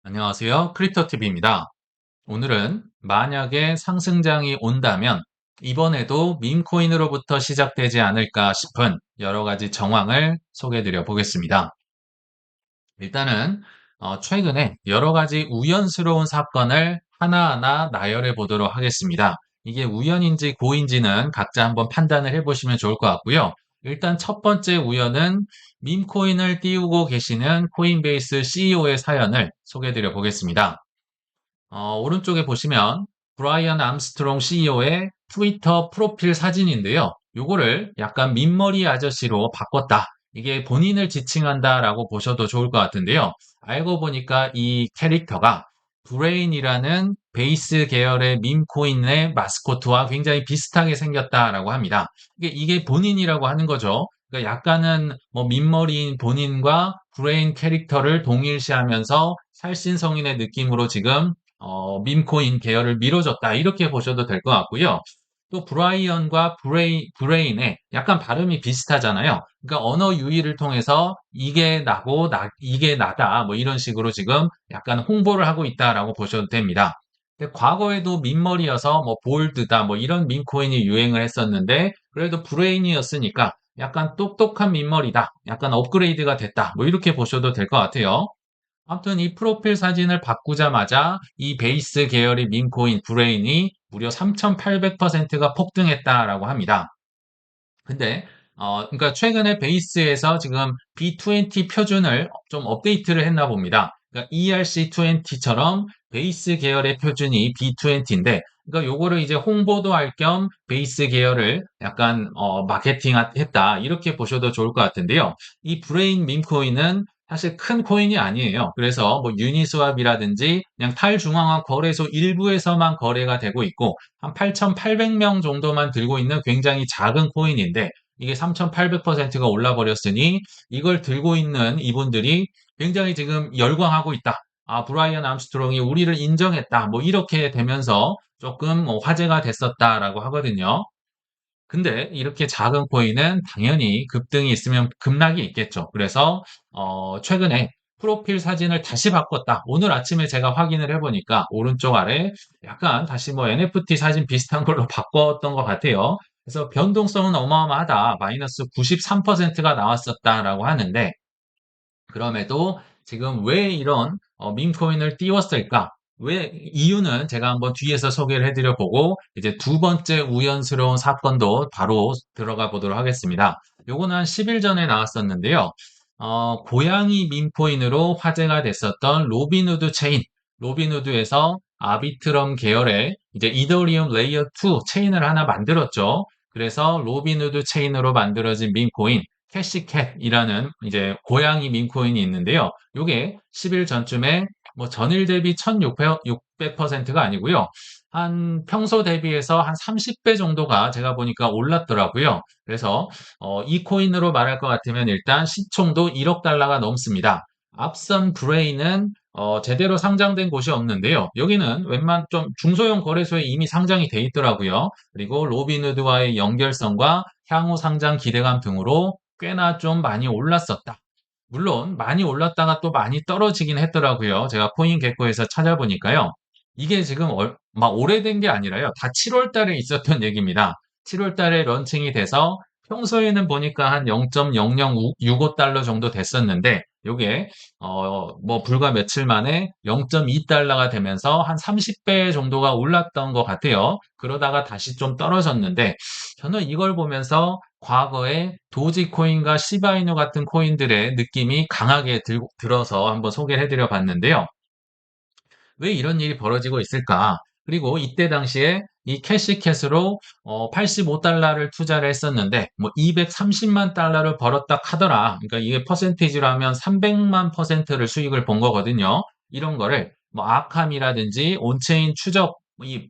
안녕하세요. 크립토TV입니다. 오늘은 만약에 상승장이 온다면 이번에도 밈코인으로부터 시작되지 않을까 싶은 여러 가지 정황을 소개해 드려 보겠습니다. 일단은 최근에 여러 가지 우연스러운 사건을 하나하나 나열해 보도록 하겠습니다. 이게 우연인지 고인지는 각자 한번 판단을 해 보시면 좋을 것 같고요. 일단 첫 번째 우연은 밈코인을 띄우고 계시는 코인베이스 CEO의 사연을 소개해 드려 보겠습니다. 오른쪽에 보시면 브라이언 암스트롱 CEO의 트위터 프로필 사진인데요. 요거를 약간 민머리 아저씨로 바꿨다. 이게 본인을 지칭한다라고 보셔도 좋을 것 같은데요. 알고 보니까 이 캐릭터가 브레인이라는 베이스 계열의 밈코인의 마스코트와 굉장히 비슷하게 생겼다라고 합니다. 이게 본인이라고 하는 거죠. 그러니까 약간은 뭐 민머리인 본인과 브레인 캐릭터를 동일시하면서 살신성인의 느낌으로 지금 밈코인 계열을 밀어줬다. 이렇게 보셔도 될 것 같고요. 또 브라이언과 브레인의 약간 발음이 비슷하잖아요. 그러니까 언어 유희를 통해서 이게 나고 이게 나다. 뭐 이런 식으로 지금 약간 홍보를 하고 있다라고 보셔도 됩니다. 근데 과거에도 민머리여서 뭐 볼드다 뭐 이런 밈코인이 유행을 했었는데 그래도 브레인이었으니까 약간 똑똑한 민머리다. 약간 업그레이드가 됐다. 뭐 이렇게 보셔도 될 것 같아요. 아무튼 이 프로필 사진을 바꾸자마자 이 베이스 계열의 밈코인 브레인이 무려 3,800%가 폭등했다라고 합니다. 근데 그러니까 최근에 베이스에서 지금 B20 표준을 좀 업데이트를 했나 봅니다. 그러니까 ERC20처럼 베이스 계열의 표준이 B20인데 그러니까 요거를 이제 홍보도 할 겸 베이스 계열을 약간 마케팅 했다. 이렇게 보셔도 좋을 것 같은데요. 이 브레인 밈코인은 사실 큰 코인이 아니에요. 그래서 뭐 유니스왑이라든지 그냥 탈중앙화 거래소 일부에서만 거래가 되고 있고 한 8,800명 정도만 들고 있는 굉장히 작은 코인인데 이게 3,800%가 올라 버렸으니 이걸 들고 있는 이분들이 굉장히 지금 열광하고 있다. 아, 브라이언 암스트롱이 우리를 인정했다. 뭐 이렇게 되면서 조금 화제가 됐었다라고 하거든요. 근데 이렇게 작은 코인은 당연히 급등이 있으면 급락이 있겠죠. 그래서 최근에 프로필 사진을 다시 바꿨다. 오늘 아침에 제가 확인을 해보니까 오른쪽 아래 약간 다시 뭐 NFT 사진 비슷한 걸로 바꿨던 것 같아요. 그래서 변동성은 어마어마하다. 마이너스 93%가 나왔었다라고 하는데 그럼에도 지금 왜 이런 밈코인을 띄웠을까? 왜 이유는 제가 한번 뒤에서 소개를 해드려 보고 이제 두 번째 우연스러운 사건도 바로 들어가 보도록 하겠습니다. 요거는 한 10일 전에 나왔었는데요. 고양이 밈코인으로 화제가 됐었던 로빈후드 체인, 로빈후드에서 아비트럼 계열의 이제 이더리움 레이어 2 체인을 하나 만들었죠. 그래서 로빈후드 체인으로 만들어진 밈코인 캐시캣이라는 이제 고양이 밈코인이 있는데요. 요게 10일 전쯤에 뭐 전일 대비 1600%가 아니고요. 한 평소 대비해서 한 30배 정도가 제가 보니까 올랐더라고요. 그래서 이 코인으로 말할 것 같으면 일단 시총도 1억 달러가 넘습니다. 앞선 브레인은 제대로 상장된 곳이 없는데요. 여기는 웬만 좀 중소형 거래소에 이미 상장이 돼 있더라고요. 그리고 로빈후드와의 연결성과 향후 상장 기대감 등으로 꽤나 좀 많이 올랐었다. 물론 많이 올랐다가 또 많이 떨어지긴 했더라고요. 제가 코인게코에서 찾아보니까요. 이게 지금 막 오래된 게 아니라요. 다 7월 달에 있었던 얘기입니다. 7월 달에 런칭이 돼서 평소에는 보니까 한 0.0065달러 정도 됐었는데 요게 뭐 불과 며칠 만에 0.2달러가 되면서 한 30배 정도가 올랐던 것 같아요. 그러다가 다시 좀 떨어졌는데 저는 이걸 보면서 과거에 도지코인과 시바이누 같은 코인들의 느낌이 강하게 들어서 한번 소개를 해드려 봤는데요. 왜 이런 일이 벌어지고 있을까? 그리고 이때 당시에 이 캐시캣으로 85달러를 투자를 했었는데 뭐 230만 달러를 벌었다 하더라. 그러니까 이게 퍼센테이지로 하면 300만 퍼센트를 수익을 본 거거든요. 이런 거를 뭐 아캄이라든지 온체인 추적 이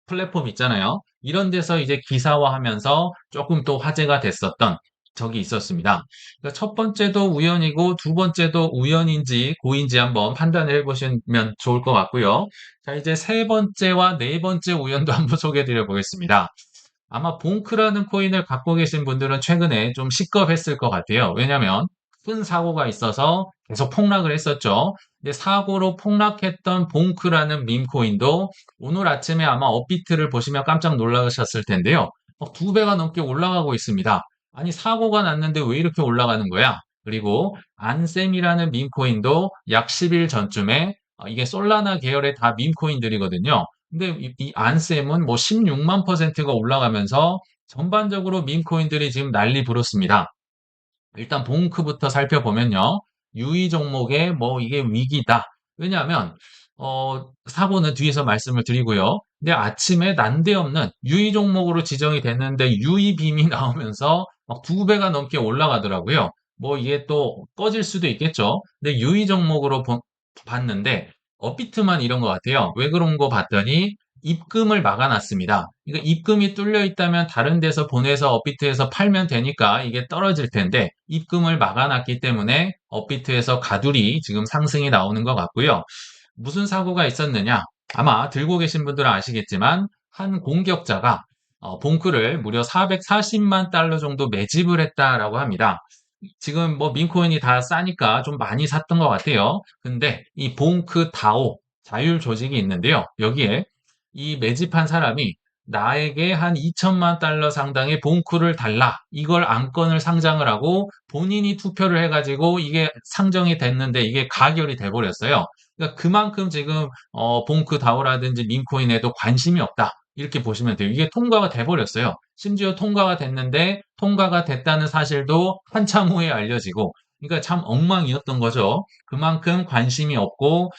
플랫폼 있잖아요. 이런 데서 이제 기사화하면서 조금 또 화제가 됐었던 적이 있었습니다. 그러니까 첫 번째도 우연이고 두 번째도 우연인지 고인지 한번 판단을 해보시면 좋을 것 같고요. 자, 이제 세 번째와 네 번째 우연도 한번 소개해 드려 보겠습니다. 아마 봉크라는 코인을 갖고 계신 분들은 최근에 좀 시겁했을 것 같아요. 왜냐하면 큰 사고가 있어서 계속 폭락을 했었죠. 근데 사고로 폭락했던 봉크라는 밈코인도 오늘 아침에 아마 업비트를 보시면 깜짝 놀라셨을 텐데요. 2배가 넘게 올라가고 있습니다. 아니, 사고가 났는데 왜 이렇게 올라가는 거야? 그리고 안셈이라는 밈코인도 약 10일 전쯤에 이게 솔라나 계열의 다 밈코인들이거든요. 근데 이 안셈은 뭐 16만 퍼센트가 올라가면서 전반적으로 밈코인들이 지금 난리 부르습니다. 일단 봉크부터 살펴보면요. 유의 종목에 뭐 이게 위기다. 왜냐하면 사고는 뒤에서 말씀을 드리고요. 근데 아침에 난데없는 유의 종목으로 지정이 됐는데 유의 빔이 나오면서 막 2배가 넘게 올라가더라고요. 뭐 이게 또 꺼질 수도 있겠죠. 근데 유의 종목으로 봤는데 업비트만 이런 것 같아요. 왜 그런 거 봤더니 입금을 막아놨습니다. 그러니까 입금이 뚫려 있다면 다른 데서 보내서 업비트에서 팔면 되니까 이게 떨어질 텐데 입금을 막아놨기 때문에 업비트에서 가두리 지금 상승이 나오는 것 같고요. 무슨 사고가 있었느냐? 아마 들고 계신 분들은 아시겠지만 한 공격자가 봉크를 무려 440만 달러 정도 매집을 했다라고 합니다. 지금 뭐 민코인이 다 싸니까 좀 많이 샀던 것 같아요. 근데 이 봉크 다오 자율 조직이 있는데요. 여기에 이 매집한 사람이 나에게 한 2천만 달러 상당의 봉크를 달라. 이걸 안건을 상장을 하고 본인이 투표를 해가지고 이게 상정이 됐는데 이게 가결이 돼버렸어요. 그러니까 그만큼 지금 봉크 다오라든지 민코인에도 관심이 없다. 이렇게 보시면 돼요. 이게 통과가 돼버렸어요. 심지어 통과가 됐는데 통과가 됐다는 사실도 한참 후에 알려지고 그러니까 참 엉망이었던 거죠. 그만큼 관심이 없고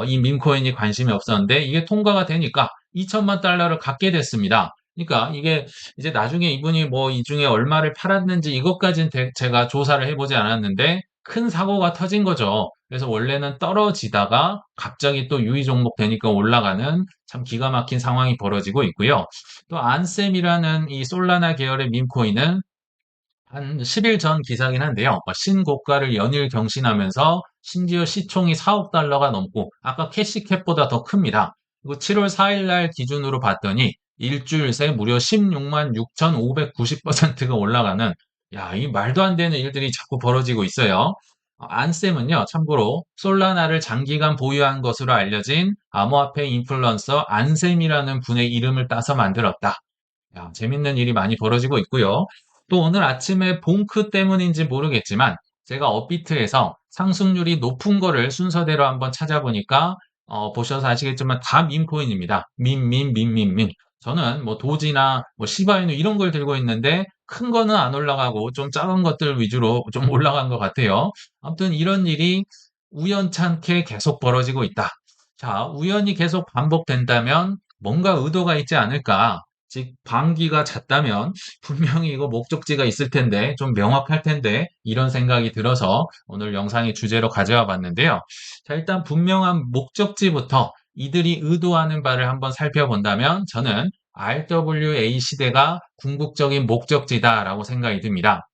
이 민코인이 관심이 없었는데 이게 통과가 되니까 2천만 달러를 갖게 됐습니다. 그러니까 이게 이제 나중에 이분이 뭐 이 중에 얼마를 팔았는지 이것까지는 제가 조사를 해보지 않았는데 큰 사고가 터진 거죠. 그래서 원래는 떨어지다가 갑자기 또 유의 종목 되니까 올라가는 참 기가 막힌 상황이 벌어지고 있고요. 또 안셈이라는 이 솔라나 계열의 밈코인은 한 10일 전 기사긴 한데요. 신고가를 연일 경신하면서 심지어 시총이 4억 달러가 넘고 아까 캐시캡보다 더 큽니다. 그리고 7월 4일 날 기준으로 봤더니 일주일 새 무려 16만 6,590%가 올라가는 이 말도 안 되는 일들이 자꾸 벌어지고 있어요. 안셈은요, 참고로 솔라나를 장기간 보유한 것으로 알려진 암호화폐 인플루언서 안셈이라는 분의 이름을 따서 만들었다. 재밌는 일이 많이 벌어지고 있고요. 또 오늘 아침에 봉크 때문인지 모르겠지만 제가 업비트에서 상승률이 높은 거를 순서대로 한번 찾아보니까 보셔서 아시겠지만 다 밈코인입니다. 밈. 저는 뭐 도지나 뭐 시바이누 이런 걸 들고 있는데 큰 거는 안 올라가고 좀 작은 것들 위주로 좀 올라간 것 같아요. 아무튼 이런 일이 우연찮게 계속 벌어지고 있다. 자, 우연히 계속 반복된다면 뭔가 의도가 있지 않을까? 즉, 방귀가 잦다면 분명히 이거 목적지가 있을 텐데, 좀 명확할 텐데, 이런 생각이 들어서 오늘 영상의 주제로 가져와 봤는데요. 자, 일단 분명한 목적지부터 이들이 의도하는 바를 한번 살펴본다면 저는 RWA 시대가 궁극적인 목적지다라고 생각이 듭니다.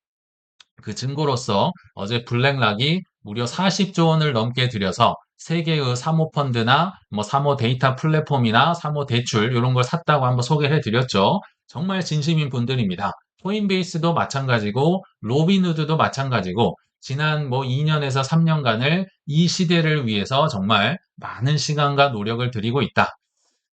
그 증거로서 어제 블랙락이 무려 40조 원을 넘게 들여서 세계의 사모펀드나 뭐 사모 데이터 플랫폼이나 사모 대출 이런 걸 샀다고 한번 소개를 해드렸죠. 정말 진심인 분들입니다. 코인베이스도 마찬가지고 로빈후드도 마찬가지고 지난 뭐 2년에서 3년간을 이 시대를 위해서 정말 많은 시간과 노력을 들이고 있다.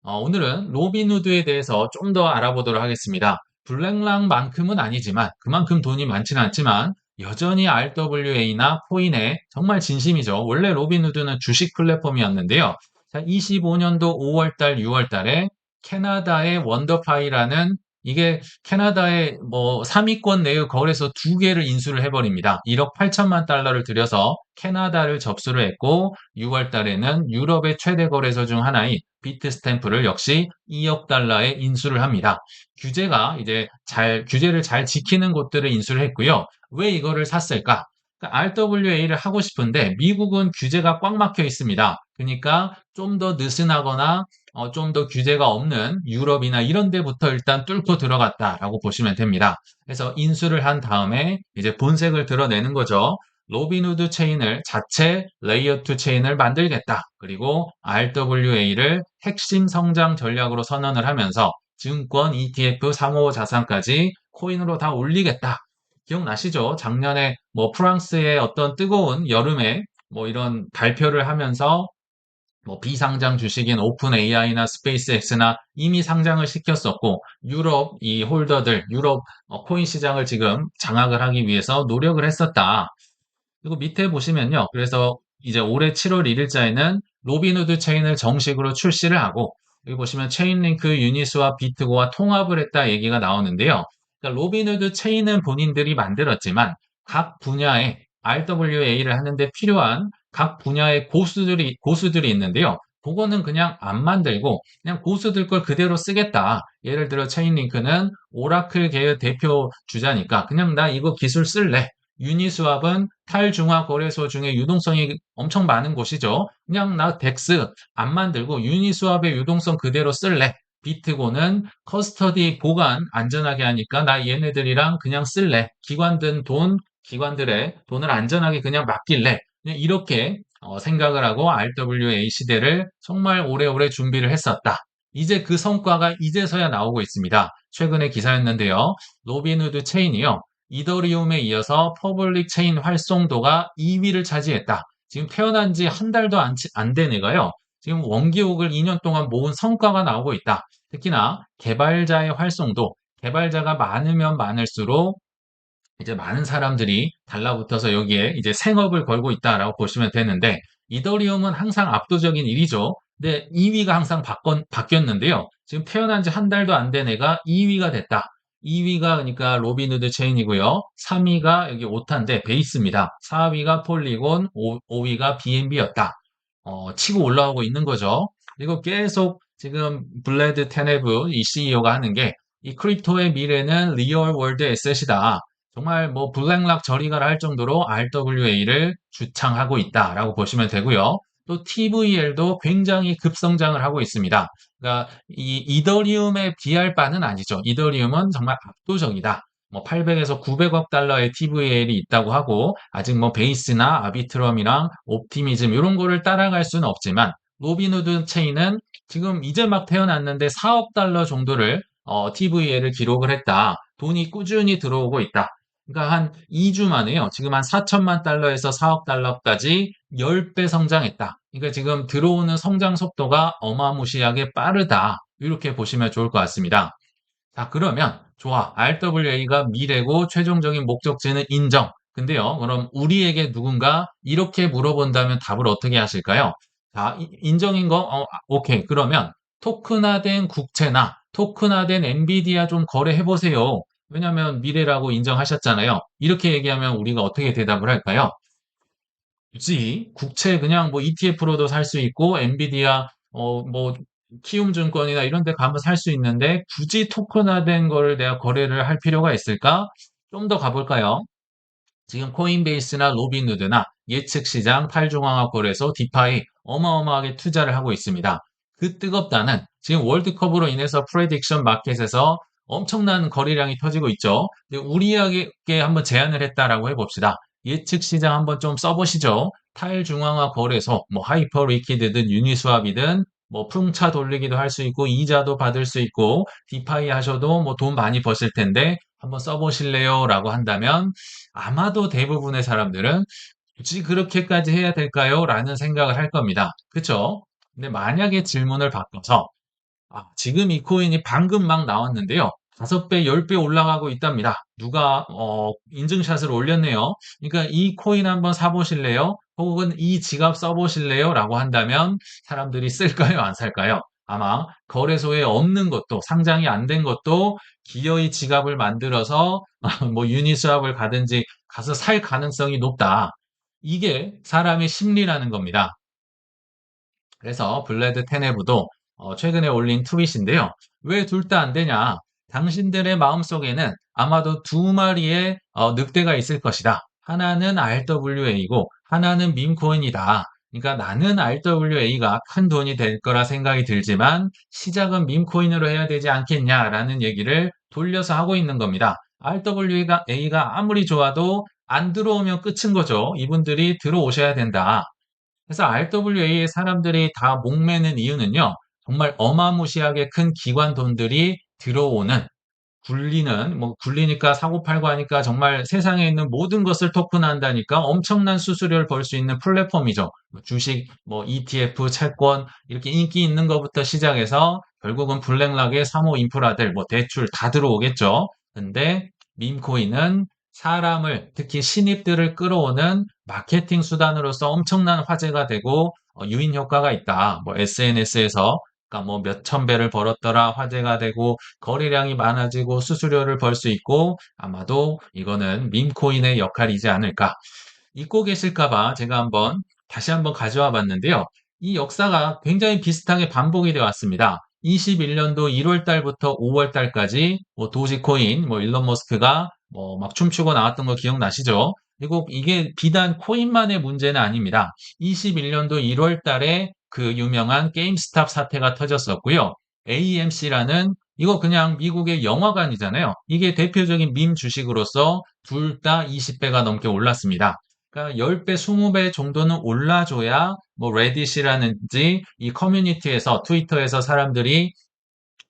오늘은 로빈후드에 대해서 좀 더 알아보도록 하겠습니다. 블랙락만큼은 아니지만 그만큼 돈이 많지는 않지만 여전히 RWA나 코인에 정말 진심이죠. 원래 로빈후드는 주식 플랫폼이었는데요. 25년도 5월달, 6월달에 캐나다의 원더파이라는 이게 캐나다의 뭐 3위권 내의 거래소 2개를 인수를 해버립니다. 1억 8천만 달러를 들여서 캐나다를 접수를 했고 6월 달에는 유럽의 최대 거래소 중 하나인 비트스탬프를 역시 2억 달러에 인수를 합니다. 규제를 잘 지키는 곳들을 인수를 했고요. 왜 이거를 샀을까? RWA를 하고 싶은데 미국은 규제가 꽉 막혀 있습니다. 그러니까 좀 더 느슨하거나 좀 더 규제가 없는 유럽이나 이런 데부터 일단 뚫고 들어갔다라고 보시면 됩니다. 그래서 인수를 한 다음에 이제 본색을 드러내는 거죠. 로빈후드 체인을 자체 레이어 2 체인을 만들겠다. 그리고 RWA를 핵심 성장 전략으로 선언을 하면서 증권, ETF, 사모 자산까지 코인으로 다 올리겠다. 기억나시죠? 작년에 뭐 프랑스의 어떤 뜨거운 여름에 뭐 이런 발표를 하면서 뭐 비상장 주식인 오픈 AI나 스페이스X나 이미 상장을 시켰었고 유럽 이 홀더들 유럽 코인 시장을 지금 장악을 하기 위해서 노력을 했었다. 그리고 밑에 보시면요. 그래서 이제 올해 7월 1일자에는 로빈후드 체인을 정식으로 출시를 하고 여기 보시면 체인링크, 유니스와 비트고와 통합을 했다 얘기가 나오는데요. 그러니까 로빈후드 체인은 본인들이 만들었지만 각 분야의 RWA를 하는데 필요한 각 분야의 고수들이 있는데요. 그거는 그냥 안 만들고 그냥 고수들 걸 그대로 쓰겠다. 예를 들어 체인링크는 오라클 계열 대표 주자니까 그냥 나 이거 기술 쓸래. 유니스왑은 탈중앙 거래소 중에 유동성이 엄청 많은 곳이죠. 그냥 나 덱스 안 만들고 유니스왑의 유동성 그대로 쓸래. 비트고는 커스터디 보관 안전하게 하니까 나 얘네들이랑 그냥 쓸래. 기관들의 돈을 안전하게 그냥 맡길래. 그냥 이렇게 생각을 하고 RWA 시대를 정말 오래오래 준비를 했었다. 이제 그 성과가 이제서야 나오고 있습니다. 최근의 기사였는데요. 로빈후드 체인이요. 이더리움에 이어서 퍼블릭 체인 활성도가 2위를 차지했다. 지금 태어난 지 한 달도 안 된 애가요. 지금 원기옥을 2년 동안 모은 성과가 나오고 있다. 특히나 개발자의 활성도, 개발자가 많으면 많을수록 이제 많은 사람들이 달라붙어서 여기에 이제 생업을 걸고 있다라고 보시면 되는데 이더리움은 항상 압도적인 1위죠. 근데 2위가 항상 바뀌었는데요. 지금 태어난 지 한 달도 안 된 애가 2위가 됐다. 2위가 그러니까 로빈후드 체인이고요. 3위가 여기 오타인데 베이스입니다. 4위가 폴리곤, 5위가 BNB였다. 치고 올라오고 있는 거죠. 그리고 계속 지금 블레드 테네브 이 CEO가 하는 게 이 크립토의 미래는 리얼 월드 에셋이다. 정말 뭐 블랙락 저리가라 할 정도로 RWA를 주창하고 있다라고 보시면 되고요. 또 TVL도 굉장히 급성장을 하고 있습니다. 그러니까 이 이더리움에 비할 바는 아니죠. 이더리움은 정말 압도적이다. 뭐 800에서 900억 달러의 TVL이 있다고 하고 아직 뭐 베이스나 아비트럼이랑 옵티미즘 이런 거를 따라갈 수는 없지만 로빈후드 체인은 지금 이제 막 태어났는데 4억 달러 정도를 TVL을 기록을 했다. 돈이 꾸준히 들어오고 있다. 그러니까 한 2주 만에요. 지금 한 4천만 달러에서 4억 달러까지 10배 성장했다. 그러니까 지금 들어오는 성장 속도가 어마무시하게 빠르다. 이렇게 보시면 좋을 것 같습니다. 자, 그러면 좋아. RWA가 미래고 최종적인 목적지는 인정. 근데요, 그럼 우리에게 누군가 이렇게 물어본다면 답을 어떻게 하실까요? 자, 인정인 거, 오케이. 그러면 토큰화된 국채나 토큰화된 엔비디아 좀 거래해 보세요. 왜냐하면 미래라고 인정하셨잖아요. 이렇게 얘기하면 우리가 어떻게 대답을 할까요? 굳이 국채 그냥 뭐 ETF로도 살 수 있고 엔비디아 뭐 키움증권이나 이런 데 가면 살 수 있는데 굳이 토큰화된 거를 내가 거래를 할 필요가 있을까? 좀 더 가볼까요? 지금 코인베이스나 로빈후드나 예측 시장, 탈중앙화 거래소, 디파이 어마어마하게 투자를 하고 있습니다. 그 뜨겁다는 지금 월드컵으로 인해서 프레딕션 마켓에서 엄청난 거래량이 터지고 있죠. 근데 우리에게 한번 제안을 했다라고 해봅시다. 예측 시장 한번 좀 써보시죠. 탈중앙화 거래소, 뭐 하이퍼 리퀴드든 유니스왑이든 뭐 풍차 돌리기도 할 수 있고 이자도 받을 수 있고 디파이 하셔도 뭐 돈 많이 버실 텐데 한번 써보실래요? 라고 한다면 아마도 대부분의 사람들은 굳이 그렇게까지 해야 될까요? 라는 생각을 할 겁니다. 그쵸? 근데 만약에 질문을 바꿔서 지금 이 코인이 방금 막 나왔는데요. 5배, 10배 올라가고 있답니다. 누가 인증샷을 올렸네요. 그러니까 이 코인 한번 사보실래요? 혹은 이 지갑 써보실래요? 라고 한다면 사람들이 쓸까요? 안 살까요? 아마 거래소에 없는 것도 상장이 안 된 것도 기어이 지갑을 만들어서 뭐 유니스왑을 가든지 가서 살 가능성이 높다. 이게 사람의 심리라는 겁니다. 그래서 블레드 테네브도 최근에 올린 트윗인데요. 왜 둘 다 안 되냐? 당신들의 마음속에는 아마도 두 마리의 늑대가 있을 것이다. 하나는 RWA고 하나는 밈코인이다. 그러니까 나는 RWA가 큰 돈이 될 거라 생각이 들지만 시작은 밈코인으로 해야 되지 않겠냐라는 얘기를 돌려서 하고 있는 겁니다. RWA가 아무리 좋아도 안 들어오면 끝인 거죠. 이분들이 들어오셔야 된다. 그래서 RWA의 사람들이 다 목매는 이유는요. 정말 어마무시하게 큰 기관 돈들이 들어오는 굴리는, 뭐, 굴리니까 사고팔고 하니까 정말 세상에 있는 모든 것을 토큰한다니까 엄청난 수수료를 벌 수 있는 플랫폼이죠. 뭐 주식, 뭐, ETF, 채권, 이렇게 인기 있는 것부터 시작해서 결국은 블랙락의 사모 인프라들, 뭐, 대출 다 들어오겠죠. 근데 밈코인은 사람을, 특히 신입들을 끌어오는 마케팅 수단으로서 엄청난 화제가 되고 유인 효과가 있다. 뭐, SNS에서 그러니까 뭐 몇천 배를 벌었더라 화제가 되고 거래량이 많아지고 수수료를 벌 수 있고 아마도 이거는 밈코인의 역할이지 않을까. 잊고 계실까 봐 제가 다시 한번 가져와 봤는데요. 이 역사가 굉장히 비슷하게 반복이 되어 왔습니다. 21년도 1월 달부터 5월 달까지 뭐 도지코인, 뭐 일론 머스크가 뭐 막 춤추고 나왔던 거 기억나시죠? 그리고 이게 비단 코인만의 문제는 아닙니다. 21년도 1월 달에 그 유명한 게임스탑 사태가 터졌었고요. AMC라는 이거 그냥 미국의 영화관이잖아요. 이게 대표적인 밈 주식으로서 둘 다 20배가 넘게 올랐습니다. 그러니까 10배, 20배 정도는 올라줘야 뭐 레딧이라든지 이 커뮤니티에서 트위터에서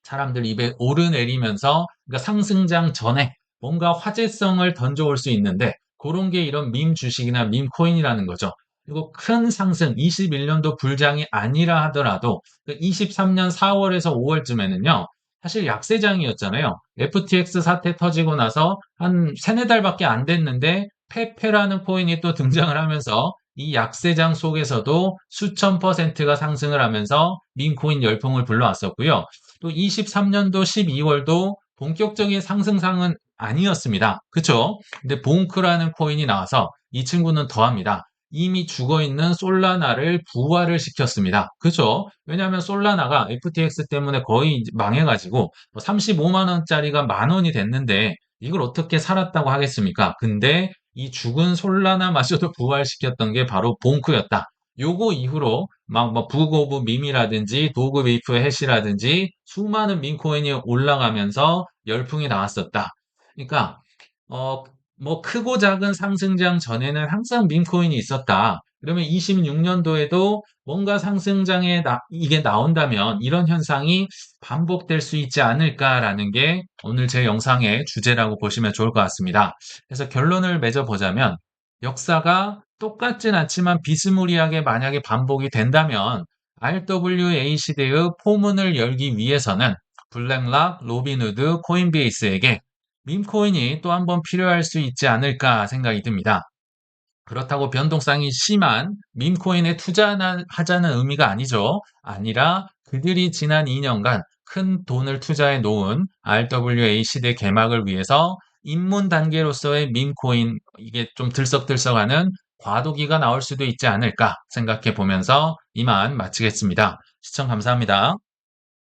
사람들 입에 오르내리면서 그러니까 상승장 전에 뭔가 화제성을 던져올 수 있는데 그런 게 이런 밈 주식이나 밈 코인이라는 거죠. 그리고 큰 상승, 21년도 불장이 아니라 하더라도 23년 4월에서 5월쯤에는요. 사실 약세장이었잖아요. FTX 사태 터지고 나서 한 세네 달밖에 안 됐는데 페페라는 코인이 또 등장을 하면서 이 약세장 속에서도 수천 퍼센트가 상승을 하면서 밈 코인 열풍을 불러왔었고요. 또 23년도 12월도 본격적인 상승상은 아니었습니다. 그쵸? 근데 봉크라는 코인이 나와서 이 친구는 더합니다. 이미 죽어있는 솔라나를 부활을 시켰습니다. 그죠? 왜냐하면 솔라나가 FTX 때문에 거의 이제 망해가지고 35만 원짜리가 만 원이 됐는데 이걸 어떻게 살았다고 하겠습니까? 근데 이 죽은 솔라나마저도 부활시켰던 게 바로 봉크였다. 요거 이후로 막 뭐 북 오브 밈이라든지 도그 웨이프 해시라든지 수많은 밈코인이 올라가면서 열풍이 나왔었다. 그러니까 어, 뭐 크고 작은 상승장 전에는 항상 밈코인이 있었다. 그러면 26년도에도 뭔가 상승장에 이게 나온다면 이런 현상이 반복될 수 있지 않을까라는 게 오늘 제 영상의 주제라고 보시면 좋을 것 같습니다. 그래서 결론을 맺어보자면 역사가 똑같진 않지만 비스무리하게 만약에 반복이 된다면 RWA 시대의 포문을 열기 위해서는 블랙락, 로빈후드, 코인베이스에게 밈코인이 또 한 번 필요할 수 있지 않을까 생각이 듭니다. 그렇다고 변동성이 심한 밈코인에 투자하자는 의미가 아니죠. 아니라 그들이 지난 2년간 큰 돈을 투자해 놓은 RWA 시대 개막을 위해서 입문 단계로서의 밈코인 이게 좀 들썩들썩하는 과도기가 나올 수도 있지 않을까 생각해 보면서 이만 마치겠습니다. 시청 감사합니다.